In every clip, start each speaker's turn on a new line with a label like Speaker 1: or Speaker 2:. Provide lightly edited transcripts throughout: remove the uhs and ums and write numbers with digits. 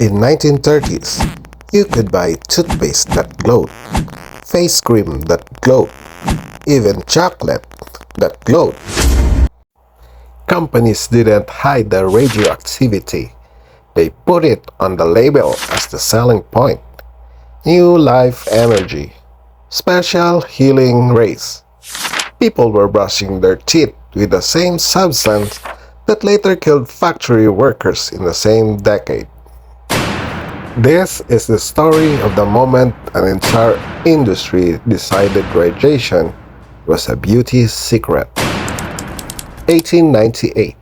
Speaker 1: In 1930s, you could buy toothpaste that glowed, face cream that glowed, even chocolate that glowed. Companies didn't hide the radioactivity. They put it on the label as the selling point. New life energy. Special healing rays. People were brushing their teeth with the same substance that later killed factory workers in the same decade. This is the story of the moment an entire industry decided radiation was a beauty secret. 1898.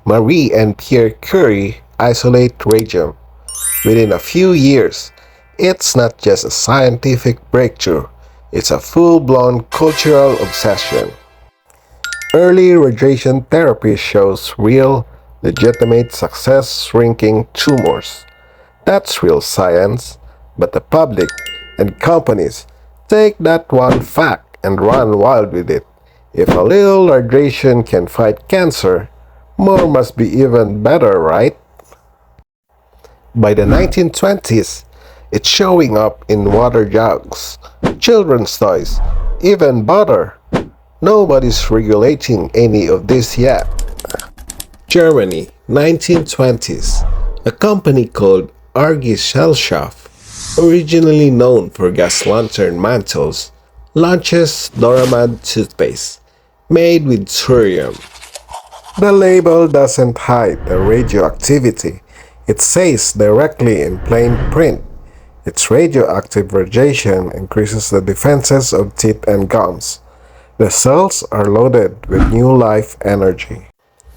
Speaker 1: Marie and Pierre Curie isolate radium. Within a few years, it's not just a scientific breakthrough, it's a full-blown cultural obsession. Early radiation therapy shows real, legitimate success shrinking tumors. That's real science, but the public and companies take that one fact and run wild with it. If a little radiation can fight cancer, more must be even better, right? By the 1920s, it's showing up in water jugs, children's toys, even butter. Nobody's regulating any of this yet. Germany, 1920s. A company called Gesellschaft, originally known for gas lantern mantles, launches Doramad toothpaste, made with thorium. The label doesn't hide the radioactivity. It says directly in plain print. Its radioactive radiation increases the defenses of teeth and gums. The cells are loaded with new life energy.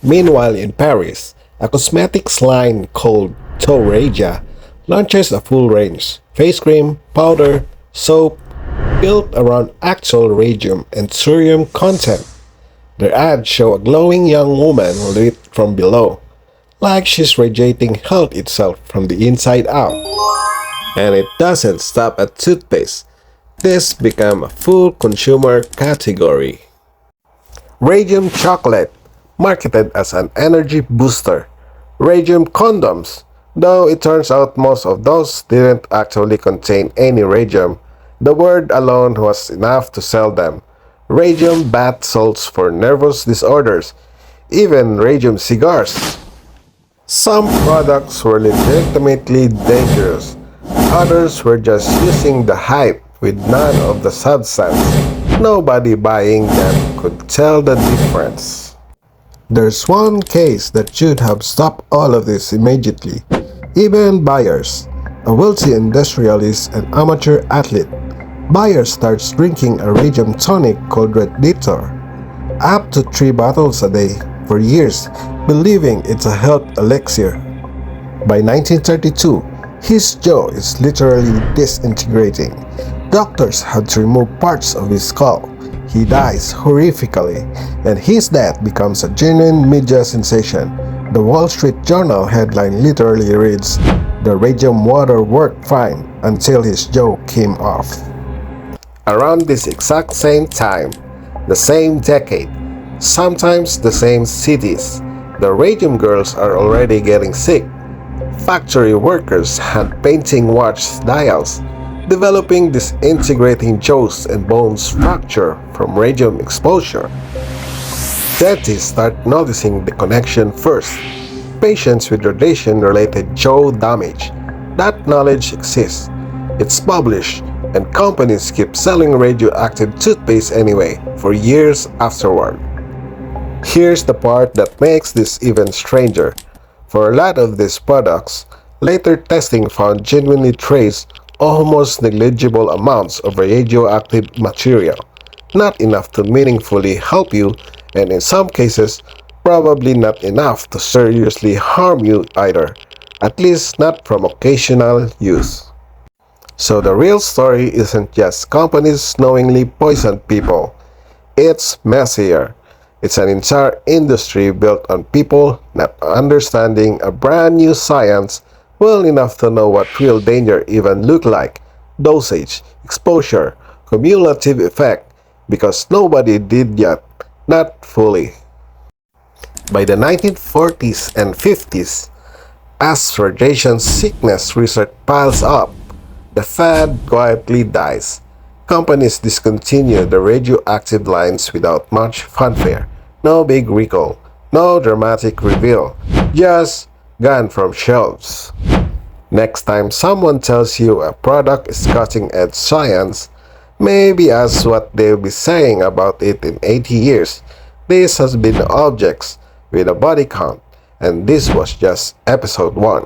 Speaker 1: Meanwhile, in Paris, a cosmetics line called Tho-Radia launches a full range, face cream, powder, soap, built around actual radium and thorium content. Their ads show a glowing young woman lit from below, like she's radiating health itself from the inside out. And it doesn't stop at toothpaste. This became a full consumer category. Radium chocolate, marketed as an energy booster. Radium condoms, though it turns out most of those didn't actually contain any radium. The word alone was enough to sell them. Radium bath salts for nervous disorders, even radium cigars. Some products were legitimately dangerous. Others were just using the hype with none of the substance. Nobody buying them could tell the difference. There's one case that should have stopped all of this immediately. Eben Byers, a wealthy industrialist and amateur athlete. Byers starts drinking a radium tonic called Radithor, up to 3 bottles a day for years, believing it's a health elixir. By 1932, his jaw is literally disintegrating. Doctors had to remove parts of his skull. He dies horrifically, and his death becomes a genuine media sensation. The Wall Street Journal headline literally reads, "The radium water worked fine until his jaw came off." Around this exact same time, the same decade, sometimes the same cities, the radium girls are already getting sick. Factory workers hand painting watch dials, developing disintegrating jaws and bones fracture from radium exposure. Dentists start noticing the connection first. Patients with radiation-related jaw damage. That knowledge exists. It's published, and companies keep selling radioactive toothpaste anyway for years afterward. Here's the part that makes this even stranger. For a lot of these products, later testing found genuinely trace almost negligible amounts of radioactive material, not enough to meaningfully help you, and in some cases, probably not enough to seriously harm you either, at least not from occasional use. So the real story isn't just companies knowingly poison people, it's messier. It's an entire industry built on people not understanding a brand new science well enough to know what real danger even look like, dosage, exposure, cumulative effect, because nobody did yet, not fully. By the 1940s and 50s, As radiation sickness research piles up, the fad quietly dies. Companies discontinue the radioactive lines without much fanfare. No big recall, no dramatic reveal, just gone from shelves. Next time someone tells you a product is cutting-edge science, maybe ask what they'll be saying about it in 80 years. This has been Objects with a Body Count, and this was just episode 1.